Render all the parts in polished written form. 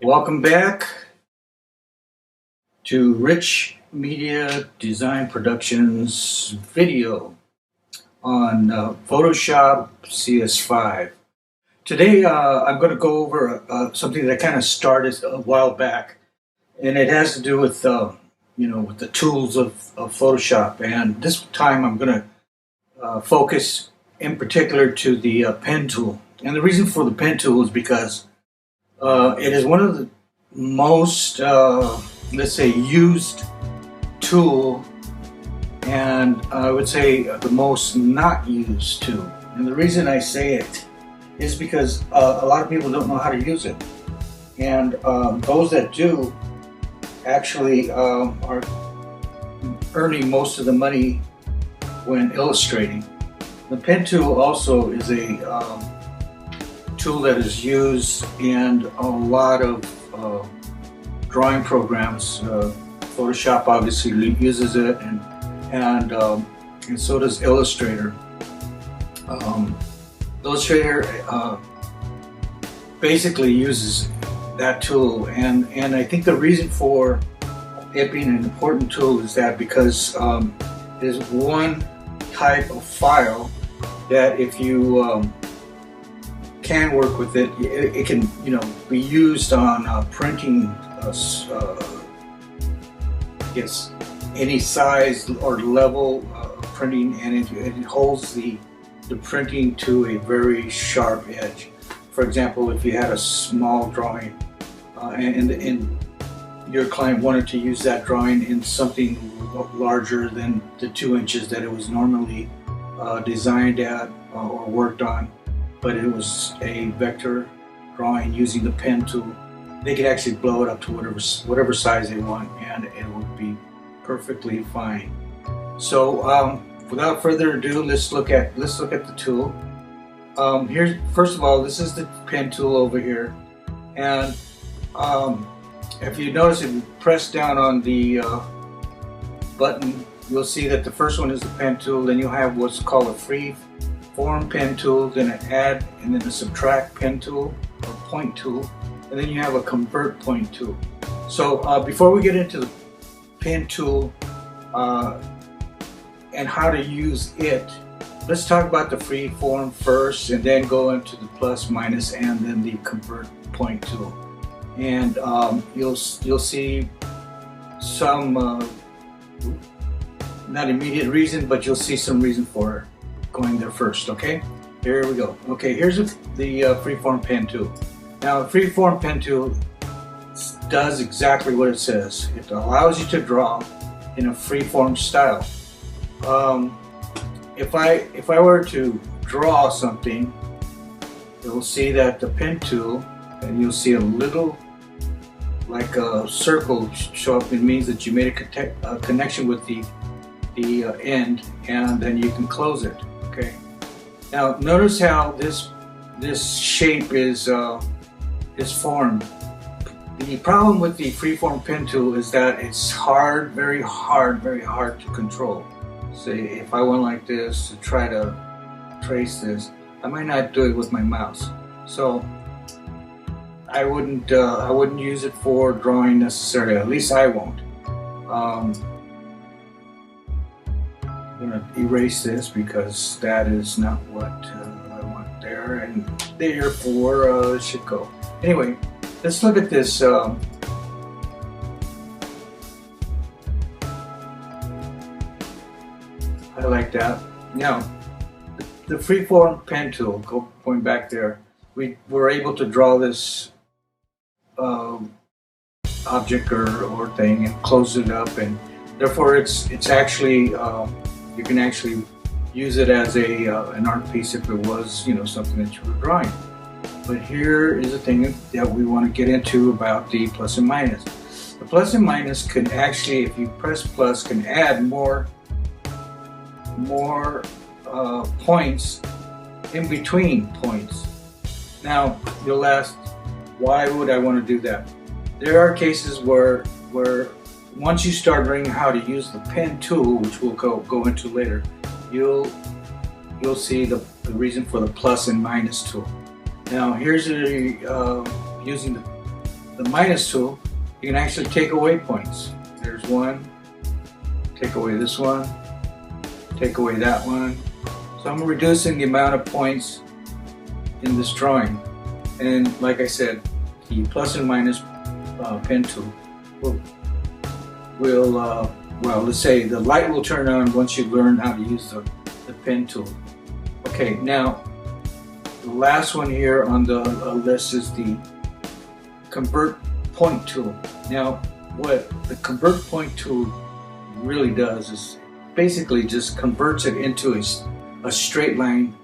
Welcome back to Rich Media Design Productions video on Photoshop CS5. Today I'm going to go over something that I kind of started a while back, and it has to do with with the tools of Photoshop. And this time I'm going to focus in particular to the pen tool. And the reason for the pen tool is because it is one of the most, let's say, used tool, and I would say the most not used tool. And the reason I say it is because a lot of people don't know how to use it, and those that do actually are earning most of the money when illustrating. The pen tool also is a tool that is used in a lot of drawing programs. Photoshop obviously uses it, and so does Illustrator. Illustrator basically uses that tool, and I think the reason for it being an important tool is that because it is one type of file that if you can work with it, it can be used on printing yes, any size or level printing, and it holds the printing to a very sharp edge. For example, if you had a small drawing and your client wanted to use that drawing in something larger than the 2 inches that it was normally designed at or worked on, but it was a vector drawing using the pen tool, they could actually blow it up to whatever size they want, and it would be perfectly fine. So without further ado, let's look at the tool. Here's, first of all, this is the pen tool over here, and if you notice, if you press down on the button, you'll see that the first one is the pen tool. Then you'll have what's called a free form pen tool, then an add, and then a subtract pen tool or point tool, and then you have a convert point tool. So before we get into the pen tool and how to use it, let's talk about the free form first, and then go into the plus, minus, and then the convert point tool. And you'll see some not immediate reason, but you'll see some reason for going there first. Okay, here we go. Okay, here's the freeform pen tool. Now, the freeform pen tool does exactly what it says. It allows you to draw in a freeform style. If I were to draw something, you'll see that the pen tool, and you'll see a little like a circle show up. It means that you made a connection with the end, and then you can close it. Okay. Now notice how this shape is formed. The problem with the freeform pen tool is that it's hard, very hard to control. Say if I went like this to try to trace this, I might not do it with my mouse. So I wouldn't use it for drawing necessarily. At least I won't. I'm going to erase this because that is not what I want there, and therefore it should go. Anyway, let's look at this. I like that. Now, the freeform pen tool, going back there, we were able to draw this object or thing and close it up, and therefore it's actually you can actually use it as an art piece if it was something that you were drawing. But here is the thing that we want to get into about the plus and minus. The plus and minus can actually, if you press plus, can add more points in between points. Now you'll ask, why would I want to do that? There are cases where once you start learning how to use the pen tool, which we'll go into later, you'll see the reason for the plus and minus tool. Now here's using the minus tool, you can actually take away points. There's one, take away this one, take away that one. So I'm reducing the amount of points in this drawing. And like I said, the plus and minus pen tool will well, let's say the light will turn on once you learn how to use the pen tool. Okay, now the last one here on the list is the convert point tool. Now what the convert point tool really does is basically just converts it into a straight line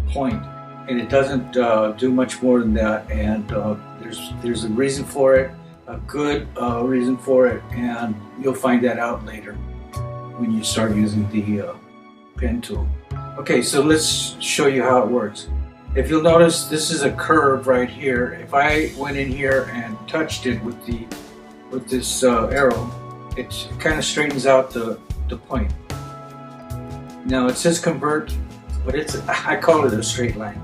point, and it doesn't do much more than that, and there's a reason for it, a good reason for it, and you'll find that out later when you start using the pen tool. Okay, so let's show you how it works. If you'll notice, this is a curve right here. If I went in here and touched it with this arrow, it kind of straightens out the point. Now it says convert, but I call it a straight line.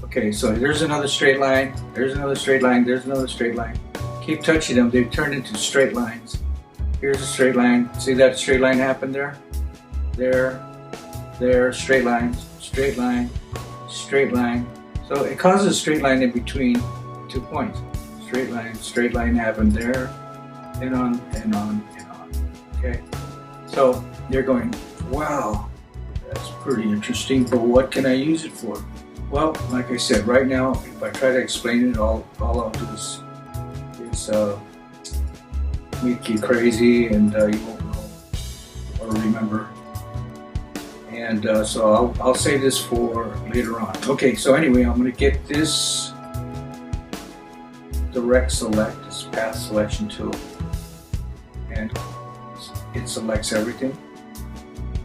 Okay, so there's another straight line, there's another straight line, there's another straight line. Keep touching them, they've turned into straight lines. Here's a straight line. See that straight line happen there? There, straight line, straight line, straight line. So it causes a straight line in between 2 points. Straight line happened there, and on, and on, and on. Okay? So you're going, wow, that's pretty interesting, but what can I use it for? Well, like I said, right now, if I try to explain it, all I'll do is make you crazy, and you won't know or remember. And so I'll save this for later on. Okay, so anyway, I'm going to get this direct select, this path selection tool, and it selects everything.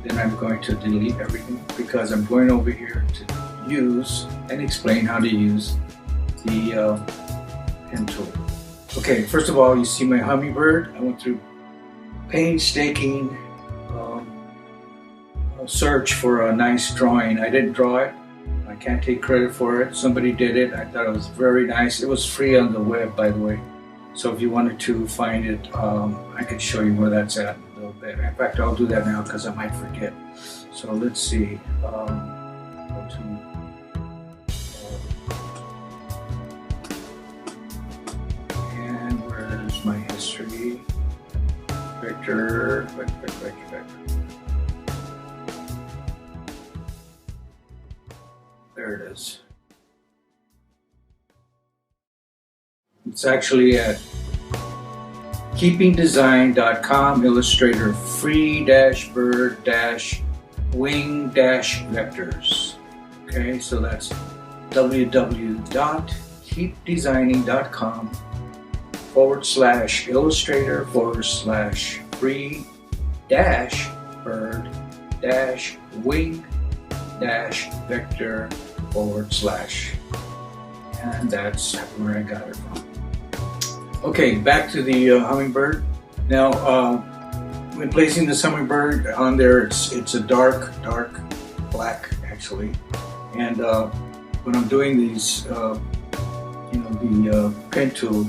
Then I'm going to delete everything because I'm going over here to use and explain how to use the pen tool. Okay, first of all, you see my hummingbird. I went through painstaking search for a nice drawing. I didn't draw it. I can't take credit for it. Somebody did it. I thought it was very nice. It was free on the web, by the way. So if you wanted to find it, I could show you where that's at a little bit. In fact, I'll do that now because I might forget. So let's see. Go to and where's my history? Vector. There it is. It's actually at keepingdesign.com, Illustrator free-bird-wing-vectors. Okay, so that's www.keepdesigning.com/illustrator/bird-wing-vector/, and that's where I got it from. Okay, back to the hummingbird. Now, when placing this hummingbird on there, it's a dark black actually, and when I'm doing these, the pen tool,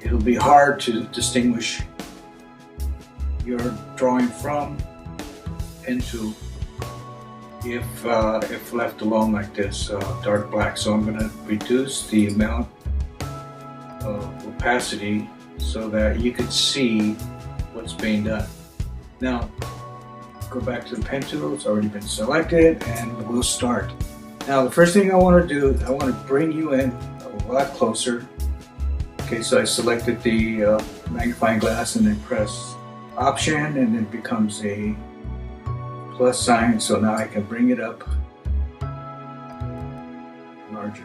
it'll be hard to distinguish your drawing from pen tool if left alone like this, dark black. So I'm going to reduce the amount of opacity so that you can see what's being done. Now, go back to the pen tool. It's already been selected, and we'll start. Now, the first thing I want to do is I want to bring you in a lot closer. Okay, so I selected the magnifying glass and then press Option, and it becomes a plus sign, so now I can bring it up larger.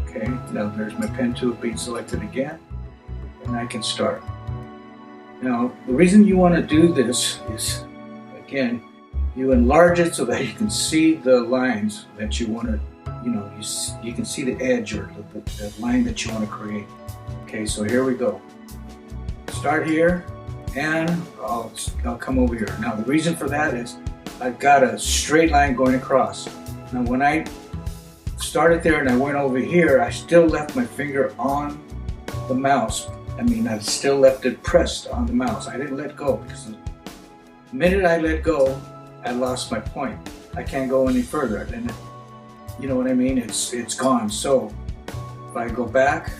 Okay, now there's my pen tool being selected again, and I can start. Now, the reason you want to do this is, again, you enlarge it so that you can see the lines that you want to, you can see the edge or the line that you want to create. Okay, so here we go. Start here, and I'll come over here. Now, the reason for that is I've got a straight line going across. Now, when I started there and I went over here, I still left my finger on the mouse. I mean, I still left it pressed on the mouse. I didn't let go because the minute I let go, I lost my point. I can't go any further. Then, you know what I mean? It's gone. So if I go back,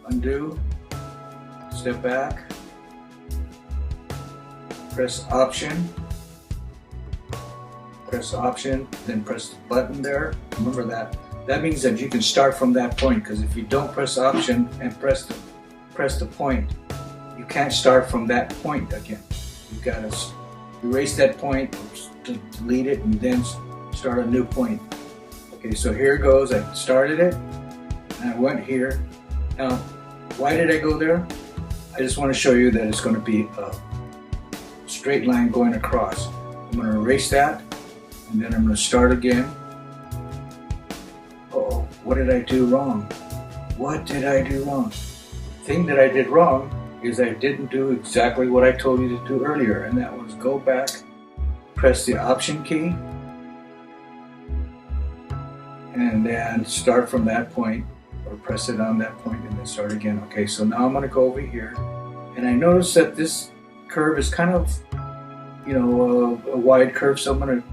undo, step back, press Option, then press the button there. Remember that. That means that you can start from that point, because if you don't press Option and press the point, you can't start from that point again. You gotta erase that point, delete it, and then start a new point. Okay, so here it goes. I started it, and I went here. Now, why did I go there? I just want to show you that it's going to be a straight line going across. I'm going to erase that, and then I'm going to start again. Uh-oh, what did I do wrong? What did I do wrong? The thing that I did wrong is I didn't do exactly what I told you to do earlier, and that was go back, press the Option key, and then start from that point, or press it on that point and then start again. Okay, so now I'm going to go over here, and I notice that this curve is kind of, you know, a wide curve, so I'm going to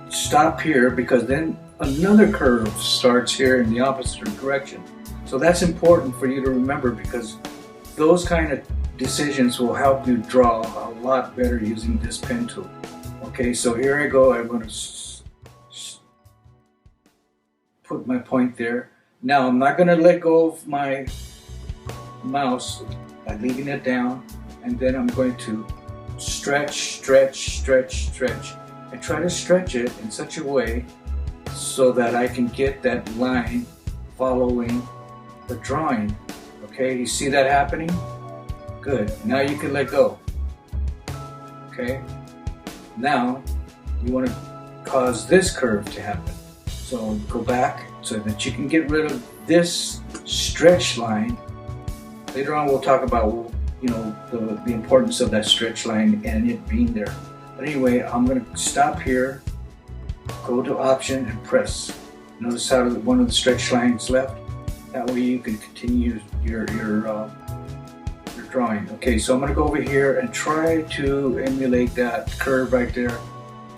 stop here, because then another curve starts here in the opposite direction. So that's important for you to remember, because those kind of decisions will help you draw a lot better using this pen tool. Okay, so here I go. I'm going to put my point there. Now I'm not going to let go of my mouse by leaving it down, and then I'm going to stretch, and try to stretch it in such a way so that I can get that line following the drawing. Okay, you see that happening? Good. Now you can let go. Okay, now you want to cause this curve to happen. So go back so that you can get rid of this stretch line. Later on we'll talk about, you know, the importance of that stretch line and it being there. But anyway, I'm going to stop here, go to Option and press. Notice how one of the stretch lines left. That way you can continue your drawing. Okay, so I'm going to go over here and try to emulate that curve right there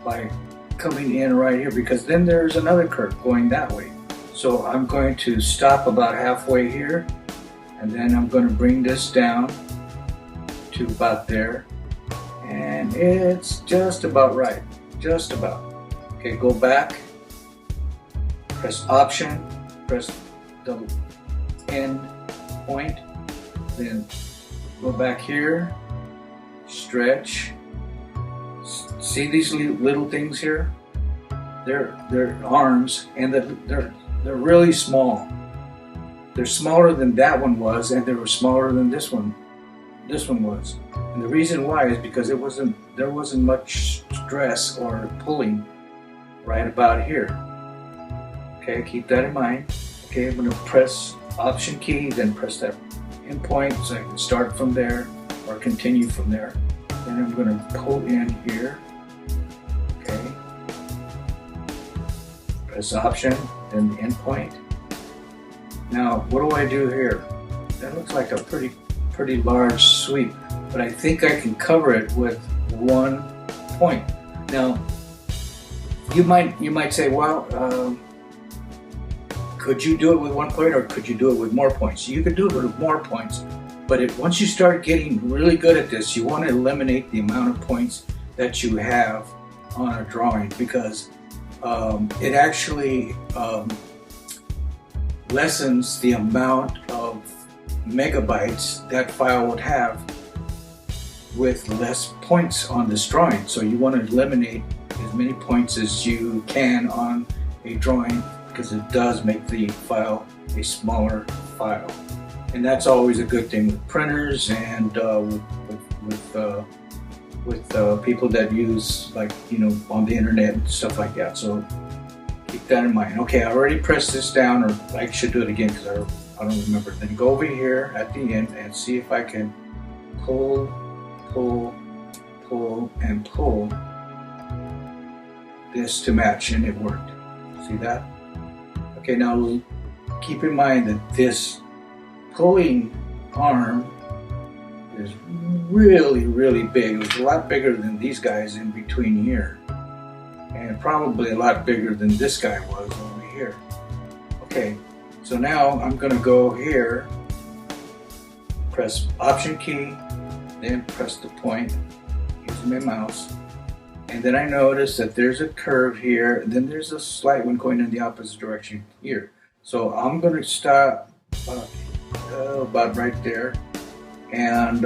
by coming in right here, because then there's another curve going that way. So I'm going to stop about halfway here, and then I'm going to bring this down to about there, and it's just about right, just about. Okay, go back, press Option, press the end point, then go back here, stretch. See these little things here? They're arms, and they're really small. They're smaller than that one was, and they were smaller than this one was. And the reason why is because there wasn't much stress or pulling right about here. Okay, keep that in mind. Okay, I'm going to press Option key, then press that end point so I can start from there or continue from there. Then I'm going to pull in here. Okay, press Option, then the end point. Now, what do I do here? That looks like a pretty large sweep, but I think I can cover it with one point. Now, you might say, well, could you do it with one point, or could you do it with more points? You could do it with more points, but once you start getting really good at this, you want to eliminate the amount of points that you have on a drawing, because it actually lessens the amount of megabytes that file would have with less points on this drawing. So you want to eliminate as many points as you can on a drawing, because it does make the file a smaller file. And that's always a good thing with printers and with people that use, like, you know, on the internet and stuff like that. So keep that in mind. Okay, I already pressed this down, or I should do it again because I don't remember. Then go over here at the end and see if I can pull, and pull this to match, and it worked. See that? Okay, now keep in mind that this pulling arm is really, really big. It's a lot bigger than these guys in between here. And probably a lot bigger than this guy was over here. Okay, so now I'm gonna go here, press Option key, then press the point using my mouse. And then I notice that there's a curve here, and then there's a slight one going in the opposite direction here. So I'm gonna stop about right there. And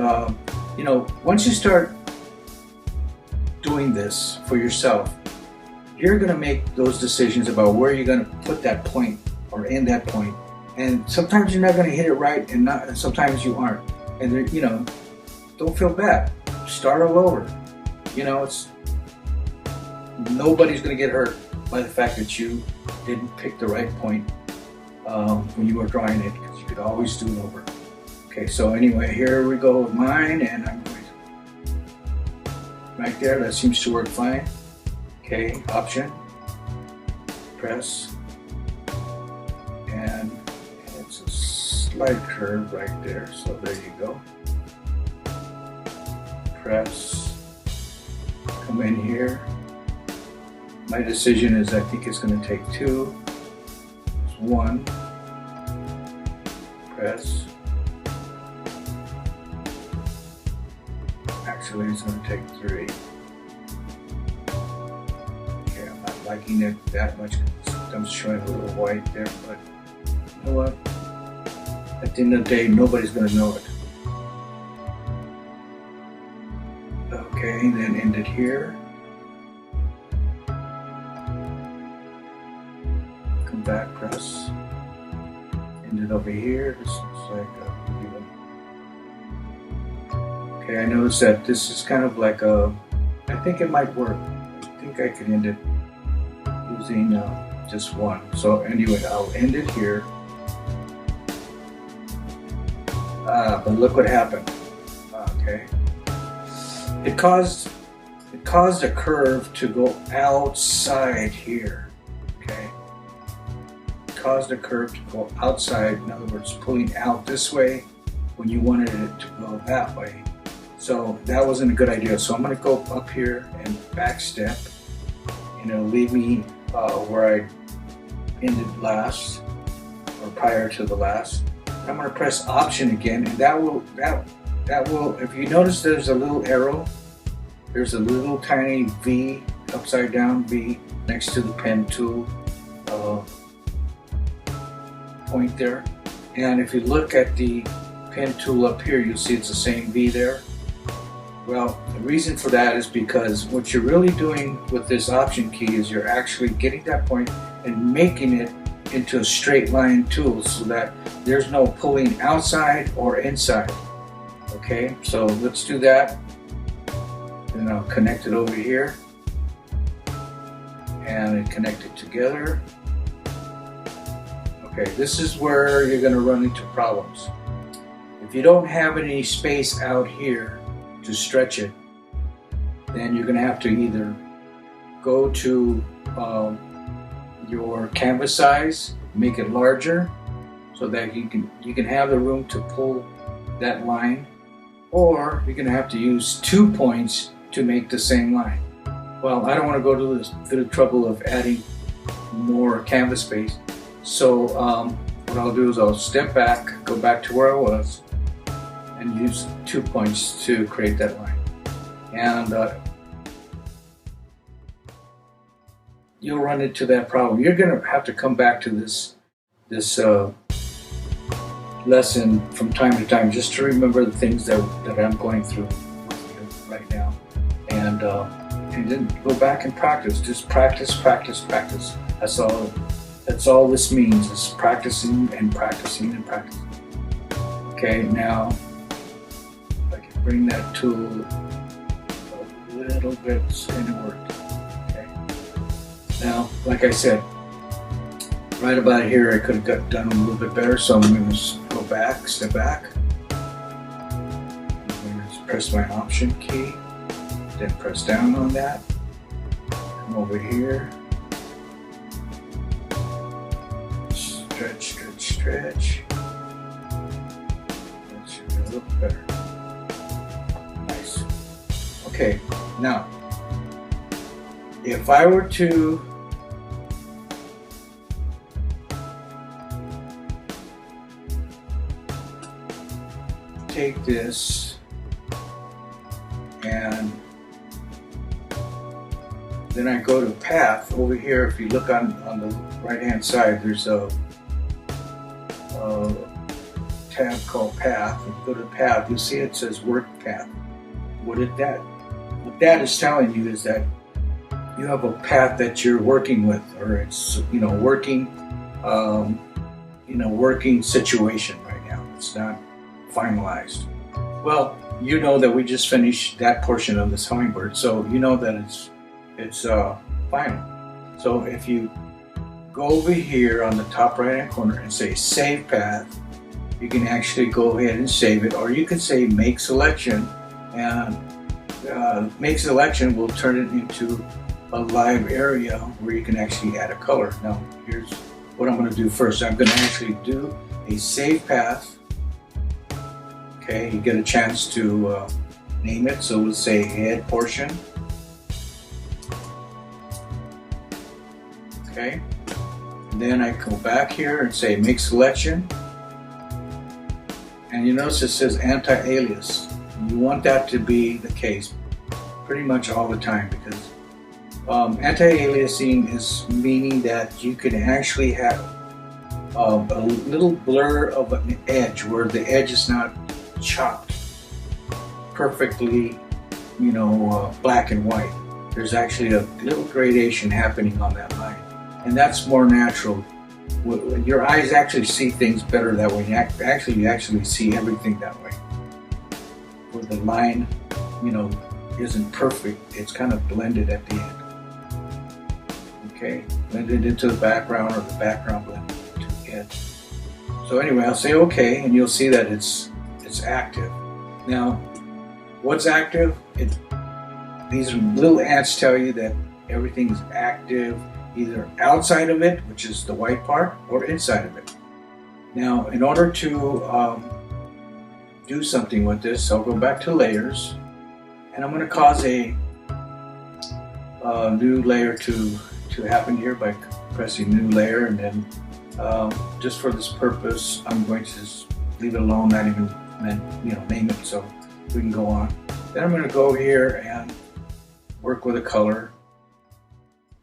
you know, once you start doing this for yourself, you're going to make those decisions about where you're going to put that point or end that point. And sometimes you're not going to hit it right, and sometimes you aren't. And you know, don't feel bad. Start all over. You know, nobody's going to get hurt by the fact that you didn't pick the right point when you were drawing it, because you could always do it over. Okay, so anyway, here we go with mine, and I'm going to, right there, that seems to work fine. Okay, Option, press, and it's a slight curve right there, so there you go. Press, come in here. My decision is I think it's going to take 2. It's 1, press. Actually, it's going to take 3. Liking it that much. I'm showing a little white there, but you know what? At the end of the day, nobody's going to know it. Okay, then end it here. Come back, press. End it over here. This looks like okay, I noticed that this is kind of like a. I think it might work. I think I could end it using just 1. So anyway, I'll end it here. But look what happened. Okay, it caused a curve to go outside here. Okay, it caused a curve to go outside. In other words, pulling out this way when you wanted it to go that way. So that wasn't a good idea. So I'm going to go up here and back step, and it'll leave me where I ended last, or prior to the last. I'm going to press Option again, and that will, if you notice there's a little arrow, there's a little tiny V, upside down V, next to the pen tool point there. And if you look at the pen tool up here, you'll see it's the same V there. Well, the reason for that is because what you're really doing with this Option key is you're actually getting that point and making it into a straight line tool so that there's no pulling outside or inside. Okay, so let's do that. Then I'll connect it over here and connect it together. Okay, this is where you're going to run into problems. If you don't have any space out here to stretch it, then you're going to have to either go to your canvas size, make it larger so that you can have the room to pull that line, or you're going to have to use 2 points to make the same line. Well, I don't want to go to the trouble of adding more canvas space, so what I'll do is I'll step back, go back to where I was, and use 2 points to create that line. And you'll run into that problem. You're going to have to come back to this lesson from time to time just to remember the things that I'm going through with you right now. And then go back and practice. Just practice, practice, practice. That's all this means, is practicing and practicing and practicing. Okay, now bring that tool a little bit inward. Okay. Now, like I said, right about here I could have done a little bit better, so I'm going to go back, step back. I'm going to press my Option key, then press down on that. Come over here. Stretch, stretch, stretch. better. Nice. Okay, now, if I were to take this and then I go to path over here. If you look on the right hand side, there's a tab called path. If you go to path, you'll see it says work path. What that is telling you is that you have a path that you're working with, or it's working working situation right now. It's not finalized. Well, you know that we just finished that portion of this hummingbird, so you know that it's final. So if you go over here on the top right hand corner and say save path, you can actually go ahead and save it, or you can say make selection, and make selection will turn it into a live area where you can actually add a color. Now here's what I'm going to do first. I'm going to actually do a save path. Okay, you get a chance to name it, so we'll say head portion. Okay, and then I go back here and say make selection, and you notice it says anti-alias. You want that to be the case pretty much all the time, because anti-aliasing is meaning that you can actually have a little blur of an edge where the edge is not chopped perfectly, black and white. There's actually a little gradation happening on that line, and that's more natural. Your eyes actually see things better that way. You actually see everything that way. Where the line, isn't perfect, it's kind of blended at the end. Okay, blended into the background, or the background blended into the edge. So anyway, I'll say okay, and you'll see that it's active. Now, what's active? These little ants tell you that everything is active, either outside of it, which is the white part, or inside of it. Now, in order to do something with this, I'll go back to layers, and I'm going to cause a new layer to happen here by pressing new layer, and then just for this purpose, I'm going to just leave it alone, not even name it, so we can go on. Then I'm going to go here and work with a color,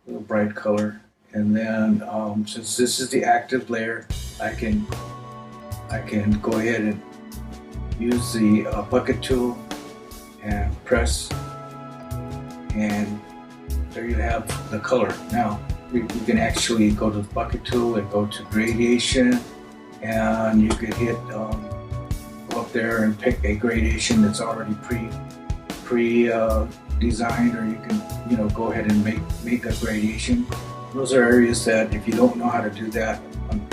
a little bright color, and then since this is the active layer, I can go ahead and use the bucket tool and press, and there you have the color. Now you can actually go to the bucket tool and go to gradation, and you could hit go up there and pick a gradation that's already pre-designed, or you can go ahead and make a gradation. Those are areas that if you don't know how to do that,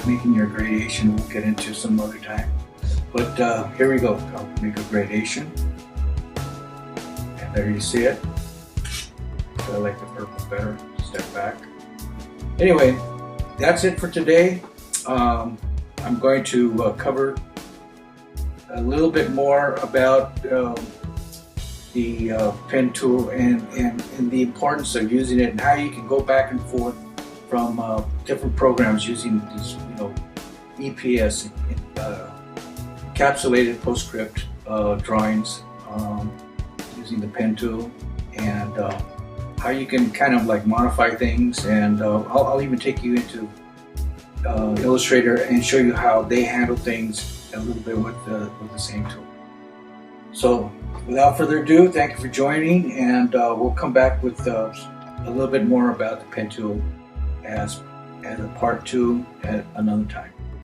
making your gradation, we'll get into some other time. But here we go. I'll make a gradation, and there you see it. I like the purple better. Step back. Anyway, that's it for today. I'm going to cover a little bit more about the pen tool and the importance of using it, and how you can go back and forth from different programs using these, EPS, encapsulated postscript drawings, using the pen tool, and how you can kind of like modify things, and I'll even take you into Illustrator and show you how they handle things a little bit with the same tool. So without further ado, thank you for joining, and we'll come back with a little bit more about the pen tool as a part 2 at another time.